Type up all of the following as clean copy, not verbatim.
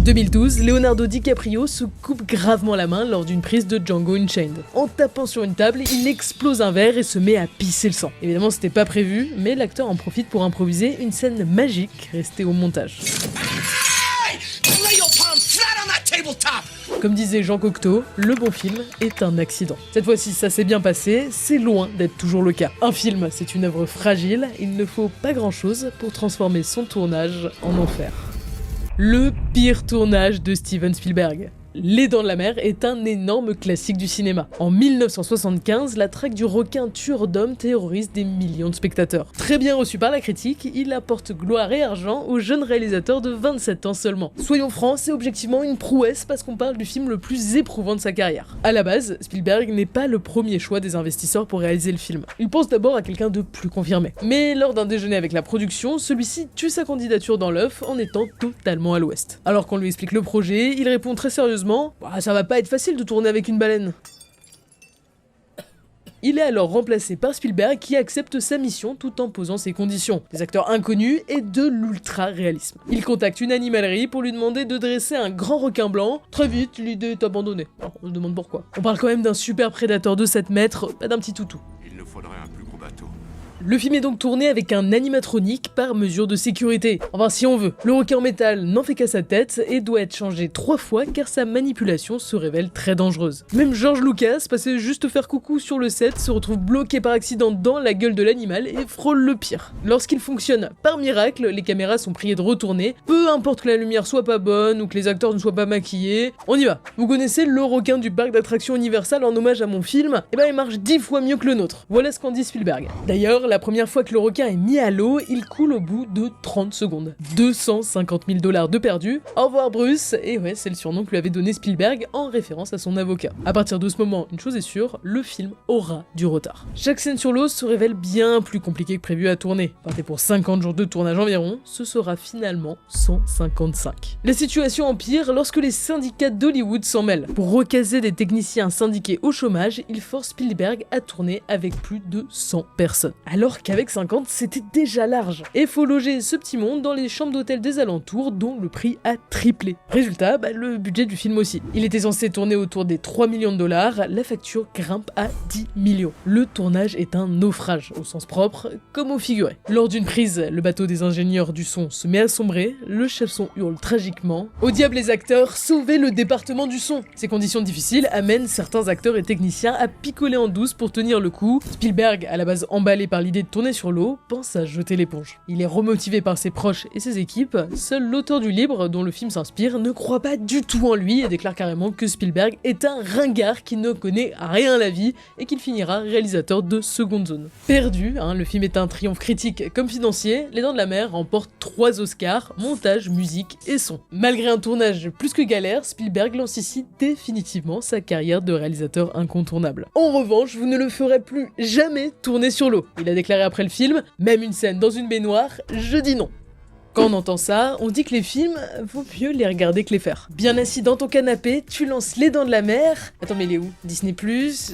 2012, Leonardo DiCaprio se coupe gravement la main lors d'une prise de Django Unchained. En tapant sur une table, il explose un verre et se met à pisser le sang. Évidemment, c'était pas prévu, mais l'acteur en profite pour improviser une scène magique restée au montage. Comme disait Jean Cocteau, le bon film est un accident. Cette fois-ci, ça s'est bien passé, c'est loin d'être toujours le cas. Un film, c'est une œuvre fragile, il ne faut pas grand-chose pour transformer son tournage en enfer. Le pire tournage de Steven Spielberg. Les Dents de la Mer est un énorme classique du cinéma. En 1975, la traque du requin tueur d'hommes terrorise des millions de spectateurs. Très bien reçu par la critique, il apporte gloire et argent au jeune réalisateur de 27 ans seulement. Soyons francs, c'est objectivement une prouesse parce qu'on parle du film le plus éprouvant de sa carrière. À la base, Spielberg n'est pas le premier choix des investisseurs pour réaliser le film. Il pense d'abord à quelqu'un de plus confirmé. Mais lors d'un déjeuner avec la production, celui-ci tue sa candidature dans l'œuf en étant totalement à l'ouest. Alors qu'on lui explique le projet, il répond très sérieusement: ça va pas être facile de tourner avec une baleine. Il est alors remplacé par Spielberg qui accepte sa mission tout en posant ses conditions. Des acteurs inconnus et de l'ultra-réalisme. Il contacte une animalerie pour lui demander de dresser un grand requin blanc. Très vite, l'idée est abandonnée. Alors, on se demande pourquoi. On parle quand même d'un super prédateur de 7 mètres, pas d'un petit toutou. Il nous faudrait un plus gros bateau. Le film est donc tourné avec un animatronique par mesure de sécurité. Enfin, si on veut. Le requin en métal n'en fait qu'à sa tête et doit être changé 3 fois car sa manipulation se révèle très dangereuse. Même George Lucas, passé juste faire coucou sur le set, se retrouve bloqué par accident dans la gueule de l'animal et frôle le pire. Lorsqu'il fonctionne par miracle, les caméras sont priées de retourner, peu importe que la lumière soit pas bonne ou que les acteurs ne soient pas maquillés. On y va. Vous connaissez le requin du parc d'attractions Universal en hommage à mon film? Eh ben, il marche 10 fois mieux que le nôtre. Voilà ce qu'en dit Spielberg. D'ailleurs, la première fois que le requin est mis à l'eau, il coule au bout de 30 secondes. 250 000 $ de perdus. Au revoir Bruce. Et ouais, c'est le surnom que lui avait donné Spielberg en référence à son avocat. À partir de ce moment, une chose est sûre, le film aura du retard. Chaque scène sur l'eau se révèle bien plus compliquée que prévu à tourner. Partez pour 50 jours de tournage environ, ce sera finalement 155. La situation empire lorsque les syndicats d'Hollywood s'en mêlent. Pour recaser des techniciens syndiqués au chômage, il force Spielberg à tourner avec plus de 100 personnes. Alors qu'avec 50, c'était déjà large. Et faut loger ce petit monde dans les chambres d'hôtel des alentours dont le prix a triplé. Résultat, le budget du film aussi. Il était censé tourner autour des 3 millions de dollars, la facture grimpe à 10 millions. Le tournage est un naufrage, au sens propre comme au figuré. Lors d'une prise, le bateau des ingénieurs du son se met à sombrer, le chef son hurle tragiquement. Au diable les acteurs, sauvez le département du son. Ces conditions difficiles amènent certains acteurs et techniciens à picoler en douce pour tenir le coup. Spielberg, à la base emballé par l'idée de tourner sur l'eau, pense à jeter l'éponge. Il est remotivé par ses proches et ses équipes, seul l'auteur du livre dont le film s'inspire ne croit pas du tout en lui et déclare carrément que Spielberg est un ringard qui ne connaît rien à la vie et qu'il finira réalisateur de seconde zone. Perdu, le film est un triomphe critique comme financier, Les Dents de la Mer remporte 3 Oscars, montage, musique et son. Malgré un tournage plus que galère, Spielberg lance ici définitivement sa carrière de réalisateur incontournable. En revanche, vous ne le ferez plus jamais tourner sur l'eau. Il a déclaré après le film, même une scène dans une baignoire, je dis non. Quand on entend ça, on dit que les films, vaut mieux les regarder que les faire. Bien assis dans ton canapé, tu lances Les Dents de la Mer. Attends, mais il est où? Disney+,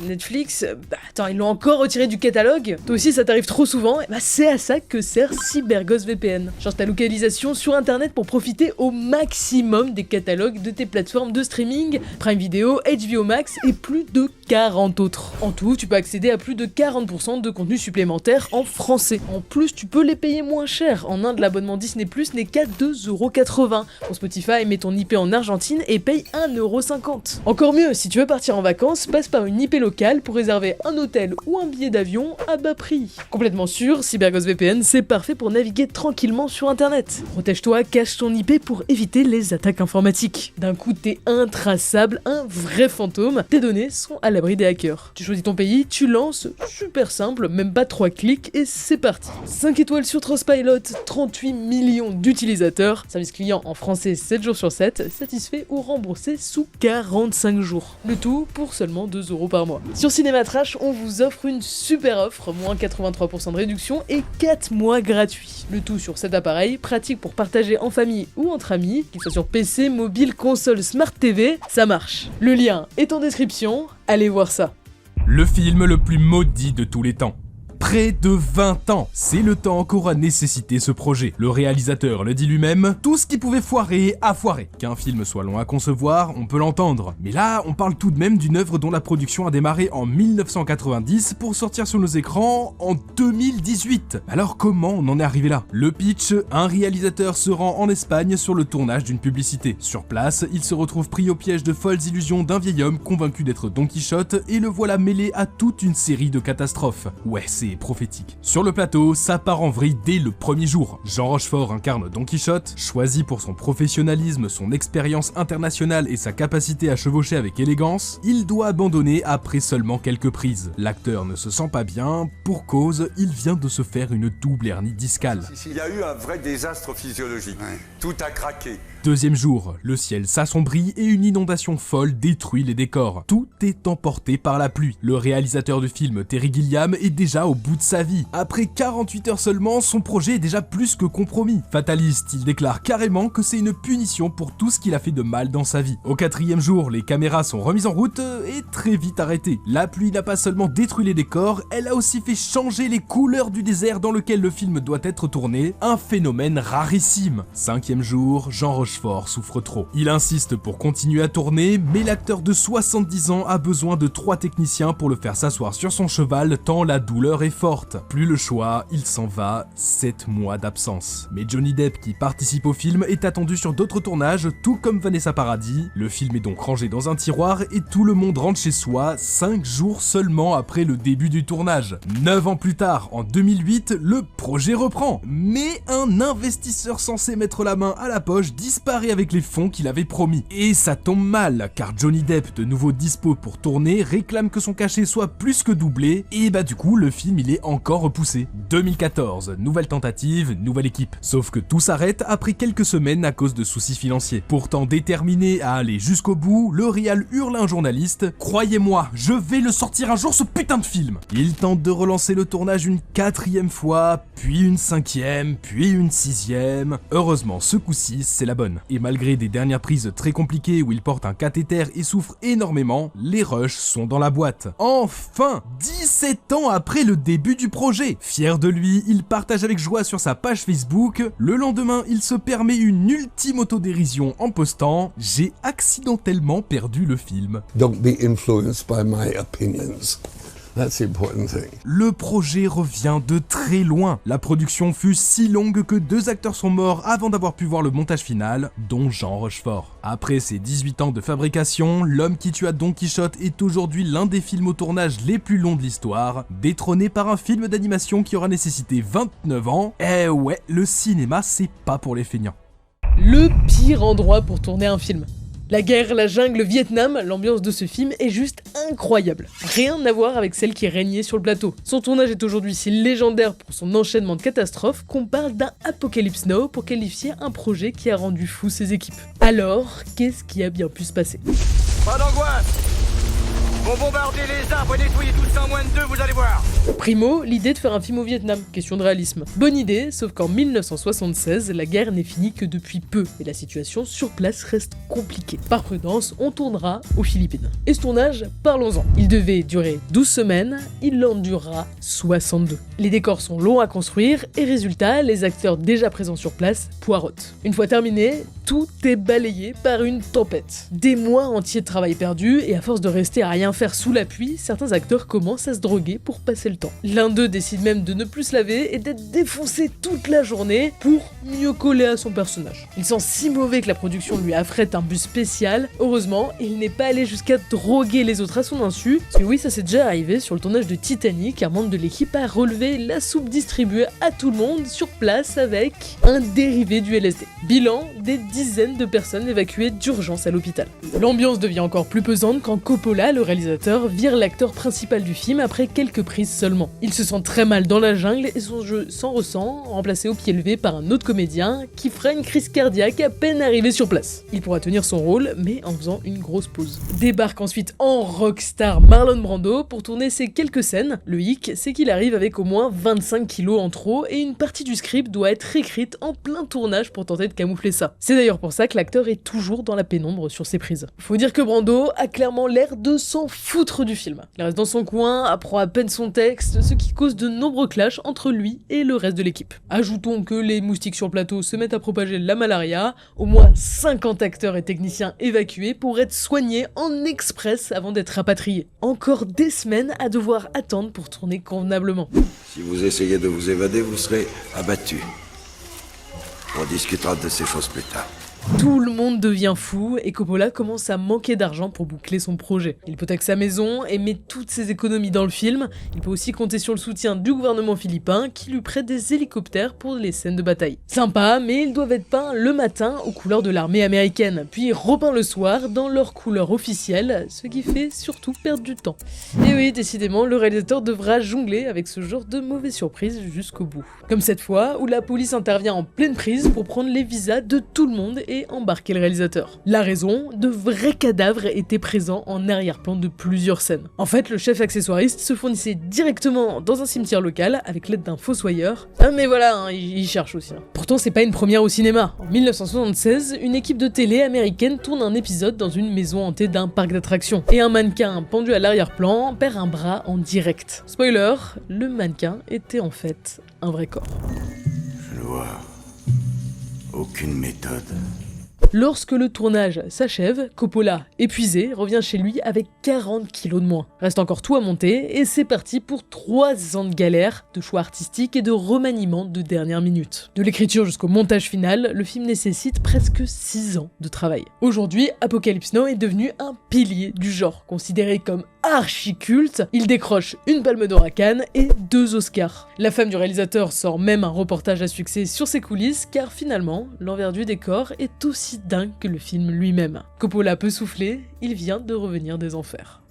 Netflix? Attends, ils l'ont encore retiré du catalogue? Toi aussi, ça t'arrive trop souvent? C'est à ça que sert CyberGhost VPN. Change ta localisation sur internet pour profiter au maximum des catalogues de tes plateformes de streaming, Prime Video, HBO Max et plus de 40 autres. En tout, tu peux accéder à plus de 40% de contenu supplémentaire en français. En plus, tu peux les payer moins cher. En Inde, l'abonnement Disney+ n'est qu'à 2,80 €. Pour Spotify, mets ton IP en Argentine et paye 1,50 €. Encore mieux, si tu veux partir en vacances, passe par une IP locale pour réserver un hôtel ou un billet d'avion à bas prix. Complètement sûr, CyberGhost VPN, c'est parfait pour naviguer tranquillement sur internet. Protège-toi, cache ton IP pour éviter les attaques informatiques. D'un coup, t'es intraçable, un vrai fantôme. Tes données sont à l'abri des hackers. Tu choisis ton pays, tu lances, super simple, même pas 3 clics et c'est parti. 5 étoiles sur Trustpilot, 38 millions d'utilisateurs, service client en français 7 jours sur 7, satisfait ou remboursé sous 45 jours. Le tout pour seulement 2 € par mois. Sur Cinématrash, on vous offre une super offre, moins 83% de réduction et 4 mois gratuits. Le tout sur cet appareil, pratique pour partager en famille ou entre amis, qu'il soit sur PC, mobile, console, Smart TV, ça marche. Le lien est en description, allez voir ça. Le film le plus maudit de tous les temps. Près de 20 ans, c'est le temps qu'aura nécessité ce projet. Le réalisateur le dit lui-même, tout ce qui pouvait foirer a foiré. Qu'un film soit long à concevoir, on peut l'entendre. Mais là, on parle tout de même d'une œuvre dont la production a démarré en 1990 pour sortir sur nos écrans en 2018. Alors comment on en est arrivé là? Le pitch, un réalisateur se rend en Espagne sur le tournage d'une publicité. Sur place, il se retrouve pris au piège de folles illusions d'un vieil homme convaincu d'être Don Quichotte et le voilà mêlé à toute une série de catastrophes. Ouais, c'est prophétique. Sur le plateau, ça part en vrille dès le premier jour. Jean Rochefort incarne Don Quichotte, choisi pour son professionnalisme, son expérience internationale et sa capacité à chevaucher avec élégance. Il doit abandonner après seulement quelques prises. L'acteur ne se sent pas bien, pour cause, il vient de se faire une double hernie discale. Il y a eu un vrai désastre physiologique. Ouais. Tout a craqué. Deuxième jour, le ciel s'assombrit et une inondation folle détruit les décors. Tout est emporté par la pluie. Le réalisateur du film, Terry Gilliam, est déjà au bout de sa vie. Après 48 heures seulement, son projet est déjà plus que compromis. Fataliste, il déclare carrément que c'est une punition pour tout ce qu'il a fait de mal dans sa vie. Au 4e jour, les caméras sont remises en route et très vite arrêtées. La pluie n'a pas seulement détruit les décors, elle a aussi fait changer les couleurs du désert dans lequel le film doit être tourné, un phénomène rarissime. 5e jour, Jean Rochefort souffre trop. Il insiste pour continuer à tourner, mais l'acteur de 70 ans a besoin de 3 techniciens pour le faire s'asseoir sur son cheval tant la douleur est forte. Plus le choix, il s'en va, 7 mois d'absence. Mais Johnny Depp, qui participe au film, est attendu sur d'autres tournages, tout comme Vanessa Paradis. Le film est donc rangé dans un tiroir et tout le monde rentre chez soi 5 jours seulement après le début du tournage. 9 ans plus tard, en 2008, le projet reprend. Mais un investisseur censé mettre la main à la poche disparaît avec les fonds qu'il avait promis. Et ça tombe mal, car Johnny Depp, de nouveau dispo pour tourner, réclame que son cachet soit plus que doublé, et bah du coup, le film il est encore repoussé. 2014, nouvelle tentative, nouvelle équipe. Sauf que tout s'arrête après quelques semaines à cause de soucis financiers. Pourtant déterminé à aller jusqu'au bout, le réal hurle à un journaliste « Croyez-moi, je vais le sortir un jour ce putain de film !» Il tente de relancer le tournage une 4e fois, puis une 5e, puis une 6e. Heureusement, ce coup-ci, c'est la bonne. Et malgré des dernières prises très compliquées où il porte un cathéter et souffre énormément, les rushs sont dans la boîte. Enfin, 17 ans après le début du projet. Fier de lui, il partage avec joie sur sa page Facebook. Le lendemain, il se permet une ultime autodérision en postant « J'ai accidentellement perdu le film ». Don't be influenced by my opinions. That's the important thing. Le projet revient de très loin. La production fut si longue que 2 acteurs sont morts avant d'avoir pu voir le montage final, dont Jean Rochefort. Après ses 18 ans de fabrication, L'homme qui tua Don Quichotte est aujourd'hui l'un des films au tournage les plus longs de l'histoire, détrôné par un film d'animation qui aura nécessité 29 ans. Eh ouais, le cinéma c'est pas pour les feignants. Le pire endroit pour tourner un film. La guerre, la jungle, le Vietnam, l'ambiance de ce film est juste incroyable. Rien à voir avec celle qui régnait sur le plateau. Son tournage est aujourd'hui si légendaire pour son enchaînement de catastrophes qu'on parle d'un Apocalypse Now pour qualifier un projet qui a rendu fou ses équipes. Alors, qu'est-ce qui a bien pu se passer? Pas d'angoisse. On bombarder les arbres et nettoyer tout ça en moins de 2, vous allez voir. Primo, l'idée de faire un film au Vietnam, question de réalisme. Bonne idée, sauf qu'en 1976, la guerre n'est finie que depuis peu, et la situation sur place reste compliquée. Par prudence, on tournera aux Philippines. Et ce tournage, parlons-en. Il devait durer 12 semaines, il en durera 62. Les décors sont longs à construire, et résultat, les acteurs déjà présents sur place poireautent. Une fois terminé, tout est balayé par une tempête. Des mois entiers de travail perdu, et à force de rester à rien faire sous la pluie, certains acteurs commencent à se droguer pour passer le temps. L'un d'eux décide même de ne plus se laver et d'être défoncé toute la journée pour mieux coller à son personnage. Il sent si mauvais que la production lui affrète un bus spécial. Heureusement, il n'est pas allé jusqu'à droguer les autres à son insu, parce que oui, ça s'est déjà arrivé sur le tournage de Titanic, un membre de l'équipe a relevé la soupe distribuée à tout le monde sur place avec un dérivé du LSD. Bilan, des dizaines de personnes évacuées d'urgence à l'hôpital. L'ambiance devient encore plus pesante quand Coppola, le réalisateur, vire l'acteur principal du film après quelques prises seulement. Il se sent très mal dans la jungle et son jeu s'en ressent, remplacé au pied levé par un autre comédien qui fera une crise cardiaque à peine arrivé sur place. Il pourra tenir son rôle, mais en faisant une grosse pause. Débarque ensuite en rockstar Marlon Brando pour tourner ses quelques scènes. Le hic, c'est qu'il arrive avec au moins 25 kilos en trop et une partie du script doit être écrite en plein tournage pour tenter de camoufler ça. C'est d'ailleurs pour ça que l'acteur est toujours dans la pénombre sur ses prises. Faut dire que Brando a clairement l'air de s'en foutre du film. Il reste dans son coin, apprend à peine son texte, ce qui cause de nombreux clashs entre lui et le reste de l'équipe. Ajoutons que les moustiques sur le plateau se mettent à propager la malaria, au moins 50 acteurs et techniciens évacués pour être soignés en express avant d'être rapatriés. Encore des semaines à devoir attendre pour tourner convenablement. Si vous essayez de vous évader, vous serez abattu. On discutera de ces choses plus tard. Tout le monde devient fou et Coppola commence à manquer d'argent pour boucler son projet. Il hypothèque sa maison et met toutes ses économies dans le film. Il peut aussi compter sur le soutien du gouvernement philippin qui lui prête des hélicoptères pour les scènes de bataille. Sympa, mais ils doivent être peints le matin aux couleurs de l'armée américaine, puis repeints le soir dans leurs couleurs officielles, ce qui fait surtout perdre du temps. Et oui, décidément, le réalisateur devra jongler avec ce genre de mauvaises surprises jusqu'au bout. Comme cette fois où la police intervient en pleine prise pour prendre les visas de tout le monde et embarquer le réalisateur. La raison, de vrais cadavres étaient présents en arrière-plan de plusieurs scènes. En fait, le chef accessoiriste se fournissait directement dans un cimetière local avec l'aide d'un fossoyeur. Mais voilà, il cherche aussi. Pourtant, c'est pas une première au cinéma. En 1976, une équipe de télé américaine tourne un épisode dans une maison hantée d'un parc d'attractions. Et un mannequin pendu à l'arrière-plan perd un bras en direct. Spoiler, le mannequin était en fait un vrai corps. Je vois aucune méthode. Lorsque le tournage s'achève, Coppola, épuisé, revient chez lui avec 40 kilos de moins. Reste encore tout à monter et c'est parti pour 3 ans de galère, de choix artistiques et de remaniement de dernière minute. De l'écriture jusqu'au montage final, le film nécessite presque 6 ans de travail. Aujourd'hui, Apocalypse Now est devenu un pilier du genre, considéré comme archi-culte. Il décroche une Palme d'Or à Cannes et 2 Oscars. La femme du réalisateur sort même un reportage à succès sur ses coulisses, car finalement, l'envers du décor est aussi dingue que le film lui-même. Coppola peut souffler, il vient de revenir des enfers.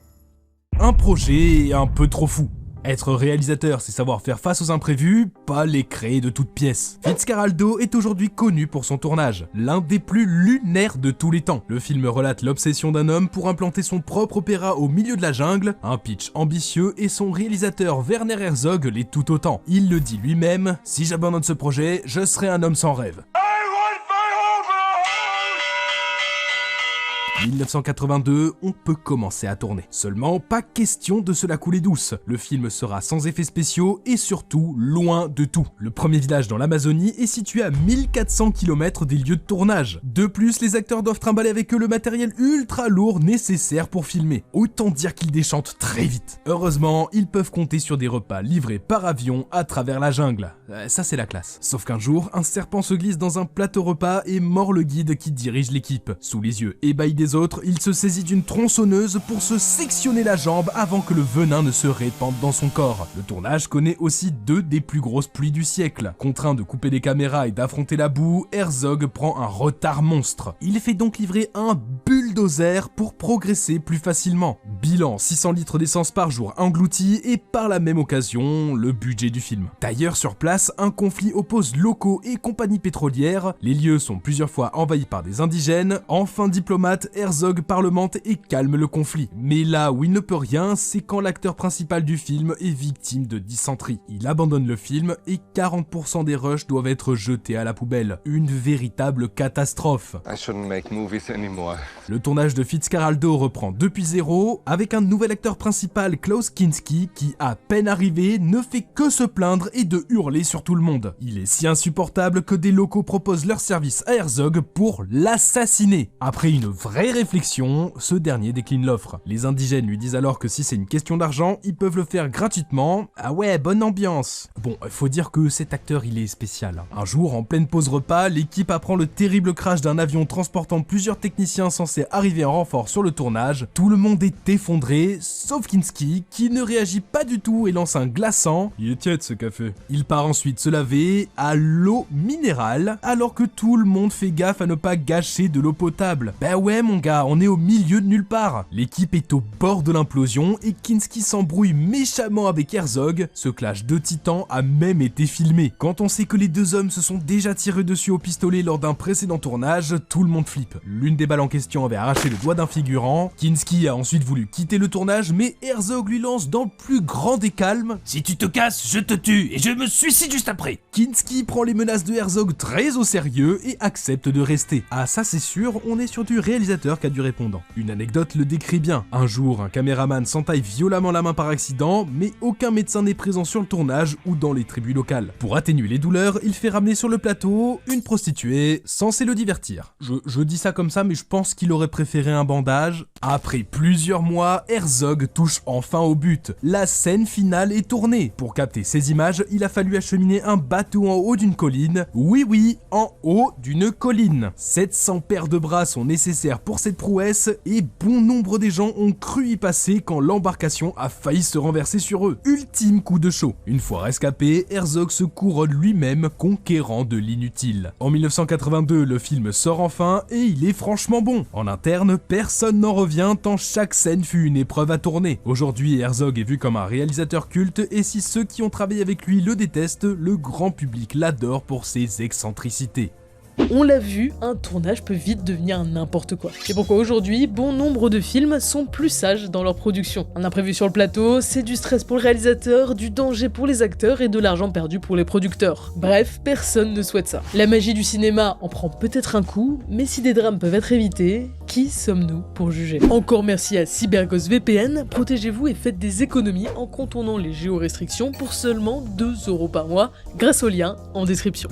Un projet un peu trop fou. Être réalisateur, c'est savoir faire face aux imprévus, pas les créer de toutes pièces. Fitzcarraldo est aujourd'hui connu pour son tournage, l'un des plus lunaires de tous les temps. Le film relate l'obsession d'un homme pour implanter son propre opéra au milieu de la jungle, un pitch ambitieux et son réalisateur Werner Herzog l'est tout autant. Il le dit lui-même, « Si j'abandonne ce projet, je serai un homme sans rêve ». 1982, on peut commencer à tourner. Seulement, pas question de se la couler douce. Le film sera sans effets spéciaux et surtout loin de tout. Le premier village dans l'Amazonie est situé à 1400 km des lieux de tournage. De plus, les acteurs doivent trimballer avec eux le matériel ultra lourd nécessaire pour filmer. Autant dire qu'ils déchantent très vite. Heureusement, ils peuvent compter sur des repas livrés par avion à travers la jungle. Ça c'est la classe. Sauf qu'un jour, un serpent se glisse dans un plateau repas et mord le guide qui dirige l'équipe. Sous les yeux ébahis des autres, il se saisit d'une tronçonneuse pour se sectionner la jambe avant que le venin ne se répande dans son corps. Le tournage connaît aussi 2 des plus grosses pluies du siècle. Contraint de couper les caméras et d'affronter la boue, Herzog prend un retard monstre. Il fait donc livrer un bulldozer pour progresser plus facilement. Bilan, 600 litres d'essence par jour engloutis et par la même occasion, le budget du film. D'ailleurs, sur place, un conflit oppose locaux et compagnies pétrolières. Les lieux sont plusieurs fois envahis par des indigènes. Enfin diplomate, Herzog parlemente et calme le conflit. Mais là où il ne peut rien, c'est quand l'acteur principal du film est victime de dysenterie. Il abandonne le film et 40% des rushs doivent être jetés à la poubelle. Une véritable catastrophe. I shouldn't make movies anymore. Le tournage de Fitzcarraldo reprend depuis zéro, avec un nouvel acteur principal, Klaus Kinski, qui à peine arrivé ne fait que se plaindre et de hurler sur tout le monde. Il est si insupportable que des locaux proposent leur service à Herzog pour l'assassiner. Après une vraie réflexion, ce dernier décline l'offre. Les indigènes lui disent alors que si c'est une question d'argent, ils peuvent le faire gratuitement. Ah ouais, bonne ambiance. Bon, faut dire que cet acteur il est spécial. Un jour, en pleine pause repas, l'équipe apprend le terrible crash d'un avion transportant plusieurs techniciens censés arriver en renfort sur le tournage. Tout le monde est effondré, sauf Kinski, qui ne réagit pas du tout et lance un glaçant. Il est tiède ce café. Il part ensuite se laver à l'eau minérale, alors que tout le monde fait gaffe à ne pas gâcher de l'eau potable. Bah ouais mon gars, on est au milieu de nulle part. L'équipe est au bord de l'implosion et Kinski s'embrouille méchamment avec Herzog. Ce clash de titans a même été filmé. Quand on sait que les 2 hommes se sont déjà tirés dessus au pistolet lors d'un précédent tournage, tout le monde flippe. L'une des balles en question avait a arraché le doigt d'un figurant. Kinski a ensuite voulu quitter le tournage, mais Herzog lui lance dans le plus grand des calmes: si tu te casses, je te tue et je me suicide juste après. Kinski prend les menaces de Herzog très au sérieux et accepte de rester. Ah ça c'est sûr, on est sur du réalisateur qu'a du répondant. Une anecdote le décrit bien. Un jour, un caméraman s'entaille violemment la main par accident, mais aucun médecin n'est présent sur le tournage ou dans les tribus locales. Pour atténuer les douleurs, il fait ramener sur le plateau une prostituée, censée le divertir. Je dis ça comme ça, mais je pense qu'il aurait préféré un bandage. Après plusieurs mois, Herzog touche enfin au but. La scène finale est tournée. Pour capter ces images, il a fallu acheminer un bateau en haut d'une colline. Oui, en haut d'une colline. 700 paires de bras sont nécessaires pour cette prouesse et bon nombre des gens ont cru y passer quand l'embarcation a failli se renverser sur eux. Ultime coup de chaud. Une fois rescapé, Herzog se couronne lui-même conquérant de l'inutile. En 1982, le film sort enfin et il est franchement bon. En interne, personne n'en revient tant chaque scène fut une épreuve à tourner. Aujourd'hui, Herzog est vu comme un réalisateur culte et si ceux qui ont travaillé avec lui le détestent, le grand public l'adore pour ses excentricités. On l'a vu, un tournage peut vite devenir n'importe quoi. C'est pourquoi aujourd'hui, bon nombre de films sont plus sages dans leur production. Un imprévu sur le plateau, c'est du stress pour le réalisateur, du danger pour les acteurs et de l'argent perdu pour les producteurs. Bref, personne ne souhaite ça. La magie du cinéma en prend peut-être un coup, mais si des drames peuvent être évités, qui sommes-nous pour juger? Encore merci à CyberGhost VPN, protégez-vous et faites des économies en contournant les géorestrictions pour seulement 2 € par mois grâce au lien en description.